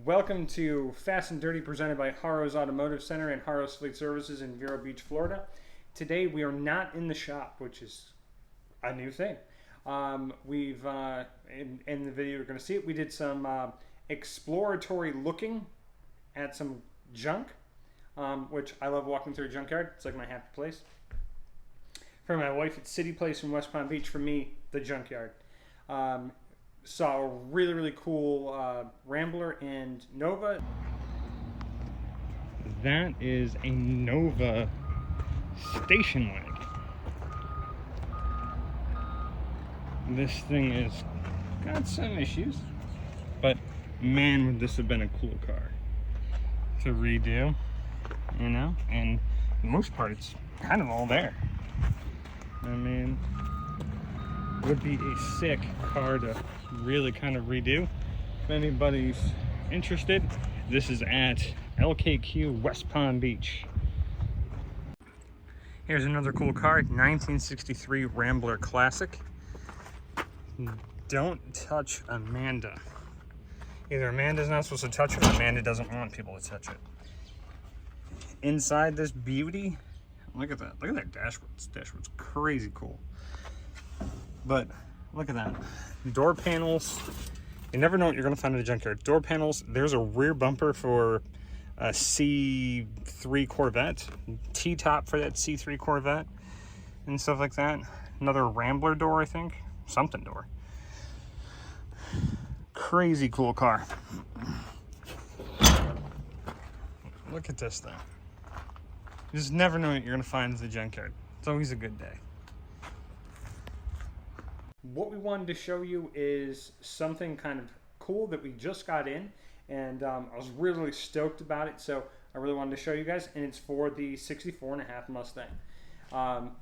Welcome to Fast and Dirty, presented by Harrow's Automotive Center and Harrow's Fleet Services in Vero Beach, Florida. Today we are not in the shop, which is a new thing. We've in the video you're going to see it. We did some exploratory looking at some junk, which I love walking through a junkyard. It's like my happy place. For my wife, it's City Place in West Palm Beach. For me, the junkyard. Saw a really cool Rambler and Nova. That is a Nova station wagon. This thing has got some issues, but man, would this have been a cool car to redo, you know? And for the most part, it's kind of all there. I mean, would be a sick car to really kind of redo. If anybody's interested, this is at LKQ West Palm Beach. Here's another cool car, 1963 Rambler Classic. Don't touch Amanda. Either Amanda's not supposed to touch it or Amanda doesn't want people to touch it. Inside this beauty, look at that. Look at that dashboard. This dashboard's crazy cool. But look at that. Door panels. You never know what you're going to find in a junkyard. Door panels. There's a rear bumper for a C3 Corvette. T-top for that C3 Corvette. And stuff like that. Another Rambler door, I think. Something door. Crazy cool car. Look at this thing. You just never know what you're going to find in the junkyard. It's always a good day. What we wanted to show you is something kind of cool that we just got in, and I was really stoked about it, so I really wanted to show you guys, and it's for the 64.5 Mustang.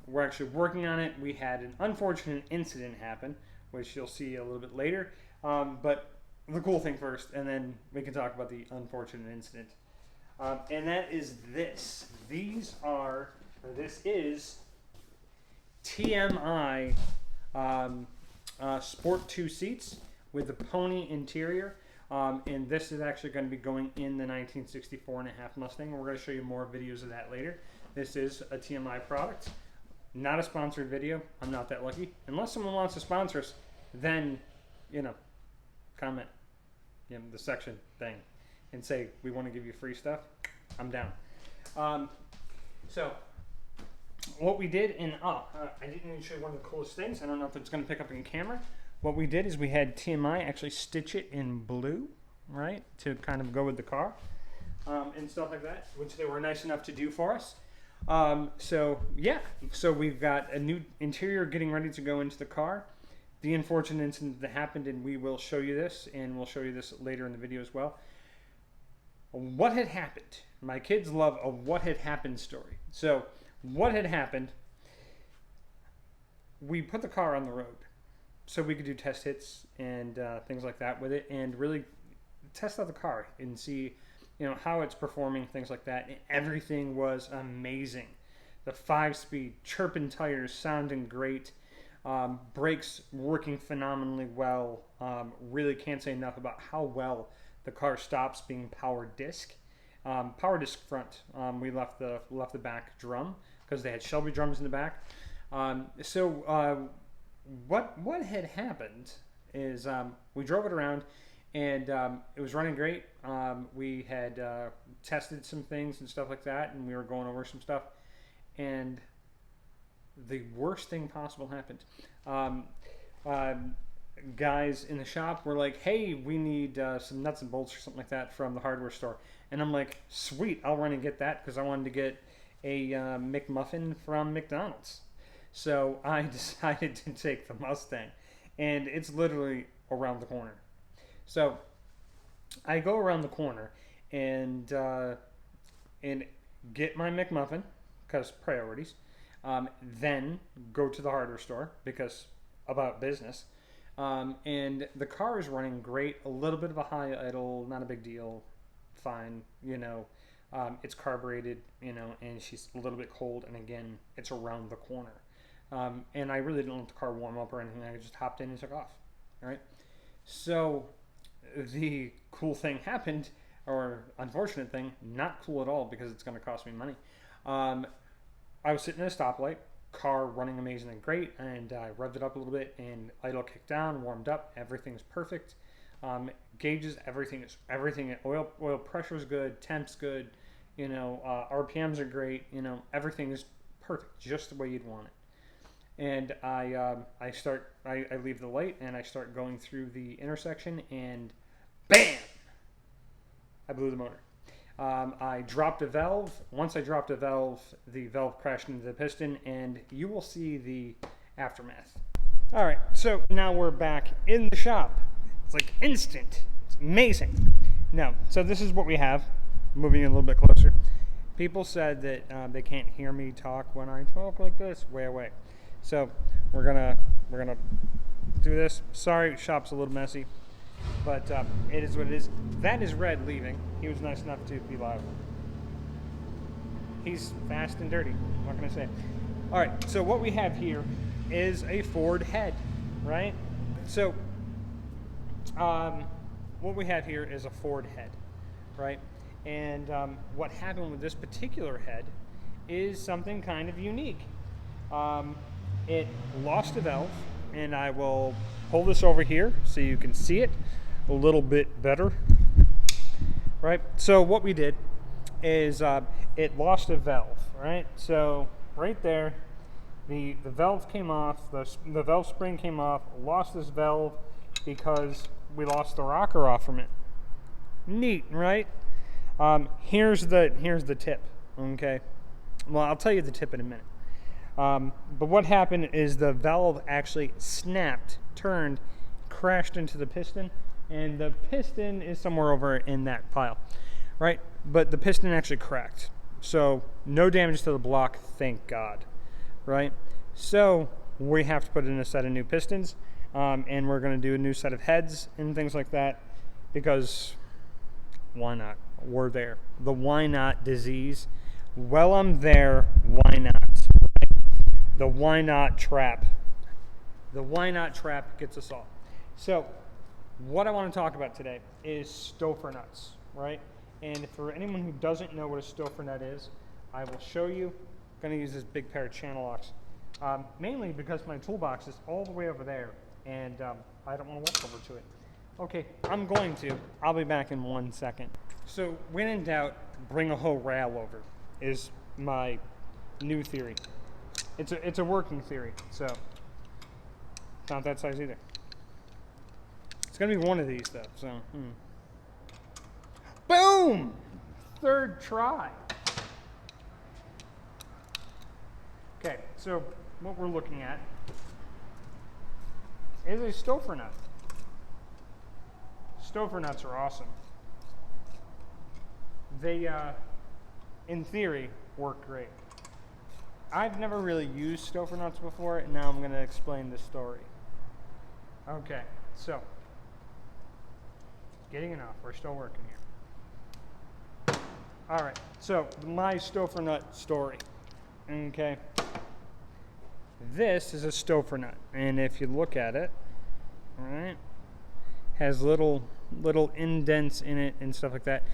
We're actually working on it. We had an unfortunate incident happen, which you'll see a little bit later, but the cool thing first, and then we can talk about the unfortunate incident. And that is this. This is TMI Sport 2 seats with the pony interior, and this is actually going to be going in the 1964.5 Mustang, and we're going to show you more videos of that later. This is a TMI product, not a sponsored video. I'm not that lucky. Unless someone wants to sponsor us, then, you know, comment in the section thing and say we want to give you free stuff. I'm down. So what we did, and I didn't even show you one of the coolest things. I don't know if it's going to pick up in camera. What we did is we had TMI actually stitch it in blue, right, to kind of go with the car, and stuff like that, which they were nice enough to do for us. So yeah, so we've got a new interior getting ready to go into the car. The unfortunate incident that happened, and we will show you this, and we'll show you this later in the video as well. What had happened? My kids love a what had happened story. So what had happened, we put the car on the road so we could do test hits and things like that with it, and really test out the car and see, you know, how it's performing, things like that. And everything was amazing. The 5-speed, chirping tires, sounding great, brakes working phenomenally well. Really can't say enough about how well the car stops being power disc. Power disc front. We left the back drum because they had Shelby drums in the back. What had happened is we drove it around, and it was running great. We had tested some things and stuff like that, and we were going over some stuff, and the worst thing possible happened. Guys in the shop were like, hey, we need some nuts and bolts or something like that from the hardware store. And I'm like, sweet, I'll run and get that, because I wanted to get a McMuffin from McDonald's. So I decided to take the Mustang, and it's literally around the corner. So I go around the corner and get my McMuffin, because priorities, then go to the hardware store, because about business. And the car is running great, a little bit of a high idle, not a big deal, fine, you know. It's carbureted, you know, and she's a little bit cold, and again, it's around the corner. And I really didn't let the car warm up or anything. I just hopped in and took off. All right. So the cool thing happened, or unfortunate thing, not cool at all because it's going to cost me money. Um, I was sitting at a stoplight, car running amazing and great, and I revved it up a little bit, and idle kicked down, warmed up, everything's perfect. Gauges, everything. Oil pressure is good, temp's good, RPMs are great. Everything is perfect, just the way you'd want it. And I leave the light and I start going through the intersection, and bam, I blew the motor. I dropped a valve. Once I dropped a valve, the valve crashed into the piston, and you will see the aftermath. All right, so now we're back in the shop. It's like instant. It's amazing. Now, so this is what we have. Moving a little bit closer. People said that they can't hear me talk when I talk like this. Way away. So we're gonna do this. Sorry, shop's a little messy, but it is what it is. That is Red leaving. He was nice enough to be loud. He's fast and dirty. What can I say? All right. So what we have here is a Ford head, right? So what we have here is a Ford head, right? And what happened with this particular head is something kind of unique. It lost a valve, and I will pull this over here so you can see it a little bit better. Right? So what we did is it lost a valve, right? So right there, the valve came off, the valve spring came off, lost this valve because we lost the rocker off from it. Neat, right? Here's the tip, okay? Well, I'll tell you the tip in a minute. But what happened is the valve actually snapped, turned, crashed into the piston, and the piston is somewhere over in that pile, right? But the piston actually cracked. So no damage to the block, thank God, right? So we have to put in a set of new pistons, and we're going to do a new set of heads and things like that, because why not? We're there. The why not disease. Well, I'm there. Why not? The why not trap. The why not trap gets us all. So what I want to talk about today is Stouffer nuts, right? And for anyone who doesn't know what a Stouffer nut is, I will show you. I'm going to use this big pair of channel locks, mainly because my toolbox is all the way over there, and I don't want to walk over to it. Okay, I'm going to. I'll be back in 1 second. So when in doubt, bring a whole rail over is my new theory. It's a working theory, so it's not that size either. It's gonna be one of these though, so boom! Third try. Okay, so what we're looking at is a Stouffer nut. Stouffer nuts are awesome. They, in theory, work great. I've never really used Stouffer nuts before, and now I'm going to explain the story. Okay, so, getting enough. We're still working here. All right, so my Stouffer nut story. Okay, this is a Stouffer nut, and if you look at it, all right, has little indents in it and stuff like that.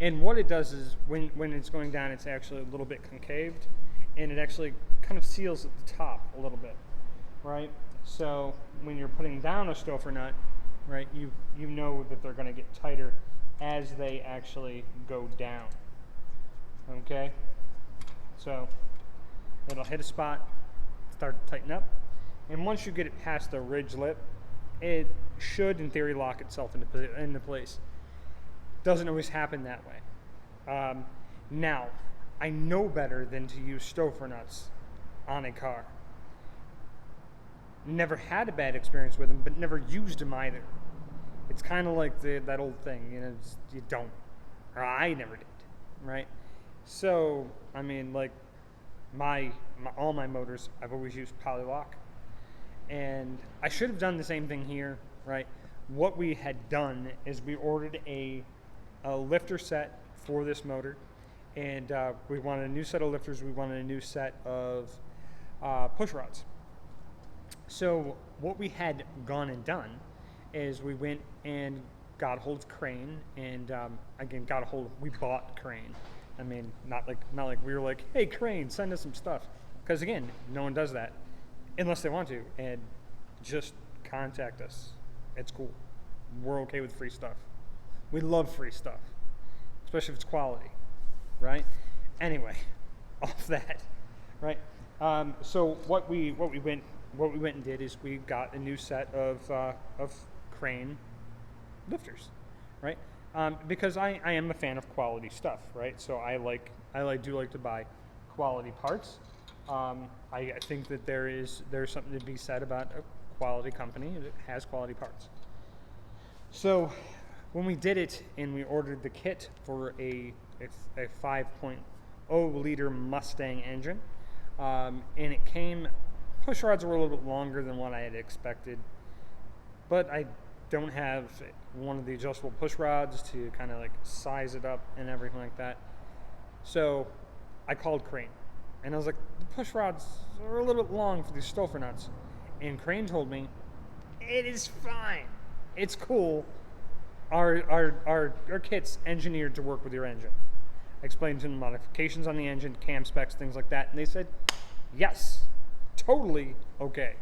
And what it does is when it's going down, it's actually a little bit concaved, and it actually kind of seals at the top a little bit, right? So when you're putting down a Stouffer nut, right, you know that they're going to get tighter as they actually go down. Okay, so it'll hit a spot, start to tighten up, and once you get it past the ridge lip, it should, in theory, lock itself into place. Doesn't always happen that way. Now, I know better than to use Stouffer nuts on a car. Never had a bad experience with them, but never used them either. It's kind of like that old thing, you don't, or I never did, right? So, I mean, like all my motors, I've always used Polylock, and I should have done the same thing here, right? What we had done is we ordered a lifter set for this motor, and we wanted a new set of lifters. We wanted a new set of push rods. So what we had gone and done is we went and got a hold of Crane, and again, we bought Crane. I mean, not like we were like, hey, Crane, send us some stuff. Because again, no one does that unless they want to, and just contact us. It's cool. We're okay with free stuff. We love free stuff, especially if it's quality, right? Anyway, off that, right? So what we went and did is we got a new set of Crane lifters, right? Because I am a fan of quality stuff, right? So I do like to buy quality parts. I think that there's something to be said about a quality company that has quality parts. So when we did it and we ordered the kit for a 5.0 liter Mustang engine, and it came, push rods were a little bit longer than what I had expected, but I don't have one of the adjustable push rods to kind of like size it up and everything like that. So I called Crane and I was like, the push rods are a little bit long for these Stouffer nuts. And Crane told me, it is fine. It's cool. Our kit's engineered to work with your engine. I explained to them modifications on the engine, cam specs, things like that. And they said, yes, totally okay.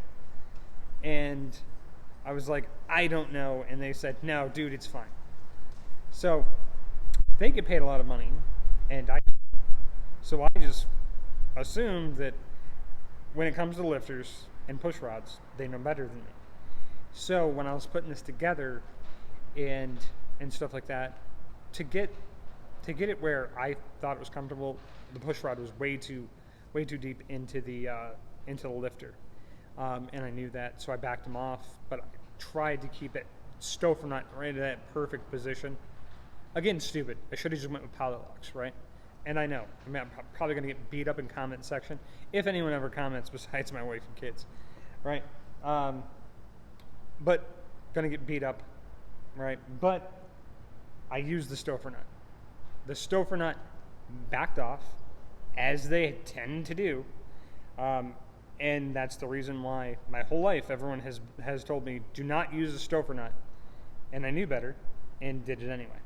And I was like, I don't know. And they said, no, dude, it's fine. So they get paid a lot of money. And so I just assumed that when it comes to lifters and push rods, they know better than me. So when I was putting this together and stuff like that, to get it where I thought it was comfortable, the push rod was way too deep into the lifter, and I knew that, so I backed him off. But I tried to keep it Stouffer nut right in that perfect position. Again, stupid. I should have just went with poly locks, right? And I know, I'm probably going to get beat up in comment section, if anyone ever comments besides my wife and kids, right? But going to get beat up, right? But I used the Stouffer nut. The Stouffer nut backed off, as they tend to do, and that's the reason why my whole life everyone has told me, do not use the Stouffer nut, and I knew better and did it anyway.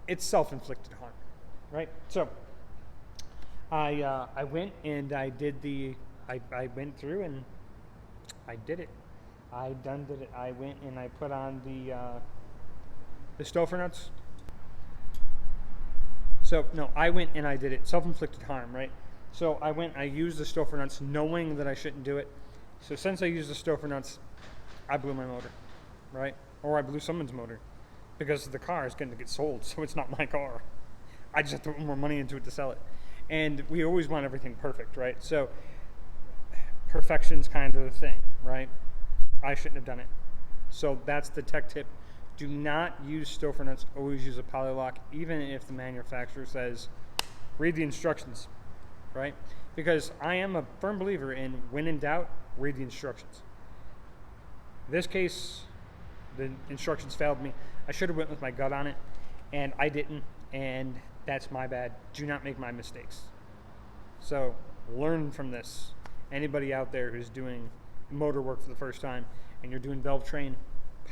It's self-inflicted harm. Right, so I went and I did I went through and I did it. I did it. I went and I put on the Stouffer nuts. So no, I went and I did it. Self-inflicted harm, right? So I went. I used the Stouffer nuts, knowing that I shouldn't do it. So since I used the Stouffer nuts, I blew my motor, right? Or I blew someone's motor, because the car is going to get sold. So it's not my car. I just have to put more money into it to sell it. And we always want everything perfect, right? So perfection's kind of the thing, right? I shouldn't have done it. So that's the tech tip. Do not use Stouffer nuts. Always use a poly lock, even if the manufacturer says, read the instructions, right? Because I am a firm believer in, when in doubt, read the instructions. In this case, the instructions failed me. I should have went with my gut on it, and I didn't. And that's my bad. Do not make my mistakes. So learn from this. Anybody out there who's doing motor work for the first time and you're doing valve train,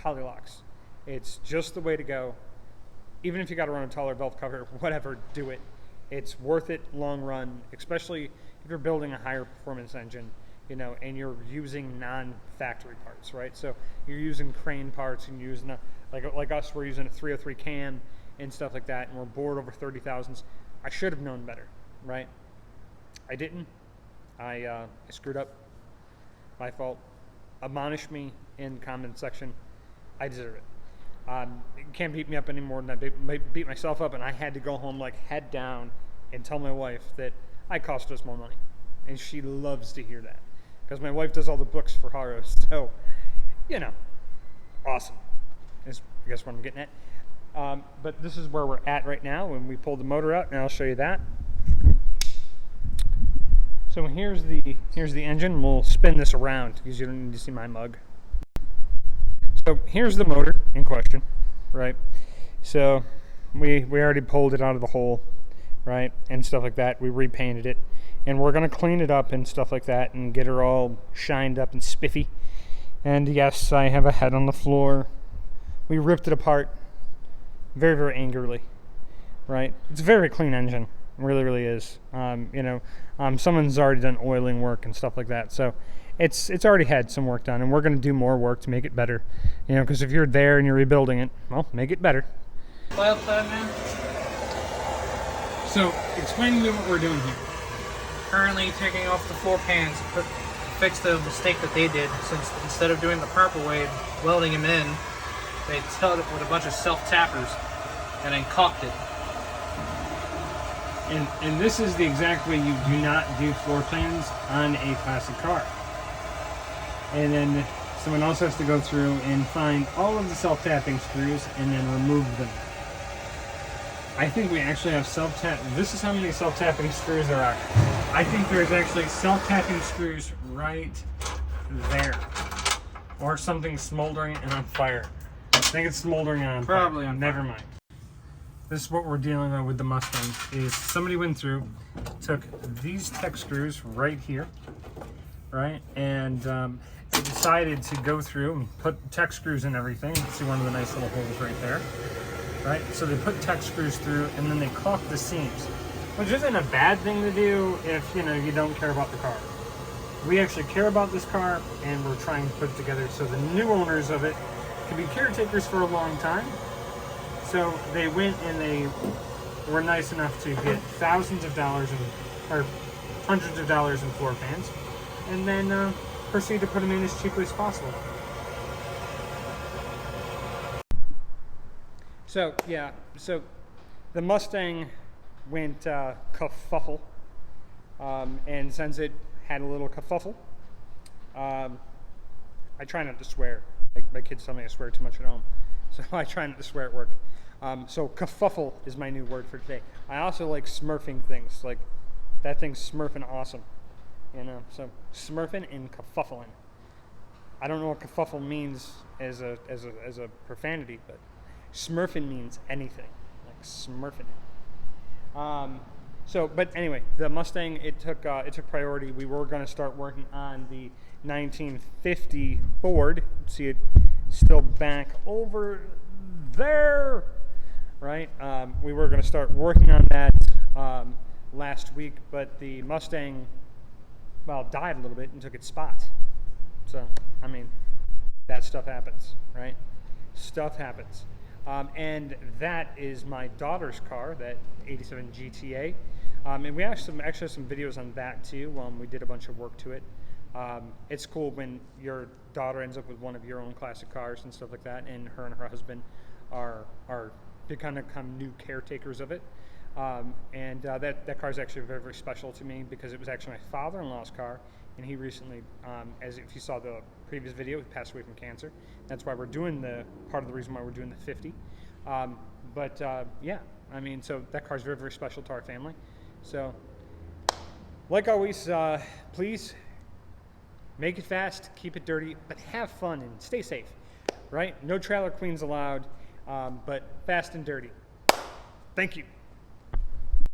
poly locks. It's just the way to go. Even if you got to run a taller valve cover, whatever, do it. It's worth it long run, especially if you're building a higher performance engine, and you're using non-factory parts, right? So you're using Crane parts and you're using like us, we're using a 303 cam and stuff like that, and we're bored over 30,000s. I should have known better, right? I didn't. I screwed up. My fault. Admonish me in the comment section. I deserve it. You can't beat me up any more than I beat myself up, and I had to go home like head down and tell my wife that I cost us more money. And she loves to hear that, because my wife does all the books for Haros. So, awesome. Is I guess what I'm getting at. But this is where we're at right now when we pulled the motor out, and I'll show you that. So here's the engine. We'll spin this around because you don't need to see my mug. So here's the motor in question, right? So we already pulled it out of the hole, right, and stuff like that. We repainted it, and we're gonna clean it up and stuff like that and get her all shined up and spiffy. And yes, I have a head on the floor. We ripped it apart very, very angrily, right? It's a very clean engine. It really, really is. Someone's already done oiling work and stuff like that. So it's already had some work done, and we're going to do more work to make it better. Because if you're there and you're rebuilding it, well, make it better. Man. So explain to me what we're doing here. Currently taking off the floor pans to fix the mistake that they did, since instead of doing the proper way, welding them in, they tied it with a bunch of self-tappers and then caulked it. And this is the exact way you do not do floor plans on a classic car. And then someone else has to go through and find all of the self-tapping screws and then remove them. I think we actually have this is how many self-tapping screws there are. I think there's actually self-tapping screws right there. Or something smoldering and on fire. I think it's smoldering and on fire. Probably on fire. Never mind. This is what we're dealing with the Mustang, is somebody went through, took these tech screws right here, right? And they decided to go through and put tech screws in everything. You can see one of the nice little holes right there. Right, so they put tech screws through and then they caulk the seams, which isn't a bad thing to do if you don't care about the car. We actually care about this car, and we're trying to put it together so the new owners of it can be caretakers for a long time. So they went and they were nice enough to get thousands of dollars or hundreds of dollars in floor pans, and then proceed to put them in as cheaply as possible. So the Mustang went kerfuffle, and since it had a little kerfuffle, I try not to swear. My kids tell me I swear too much at home, so I try not to swear at work. So kerfuffle is my new word for today. I also like smurfing things, like that thing's smurfing awesome, So smurfing and kerfuffling. I don't know what kerfuffle means as a profanity, but smurfing means anything, like smurfing it. But anyway, the Mustang, it took priority. We were going to start working on the 1950 Ford. See it still back over there, right? We were going to start working on that last week, but the Mustang, died a little bit and took its spot. So, that stuff happens, right? Stuff happens. And that is my daughter's car, that 87 GTA. And we actually have some videos on that too. We did a bunch of work to it. It's cool when your daughter ends up with one of your own classic cars and stuff like that, and her husband are become new caretakers of it. That car is actually very, very special to me because it was actually my father-in-law's car, and he recently, as if you saw the previous video, he passed away from cancer. That's why we're doing part of the reason why we're doing the 50. So that car is very, very special to our family. So, like always, please make it fast, keep it dirty, but have fun and stay safe, right? No trailer queens allowed, but fast and dirty. Thank you.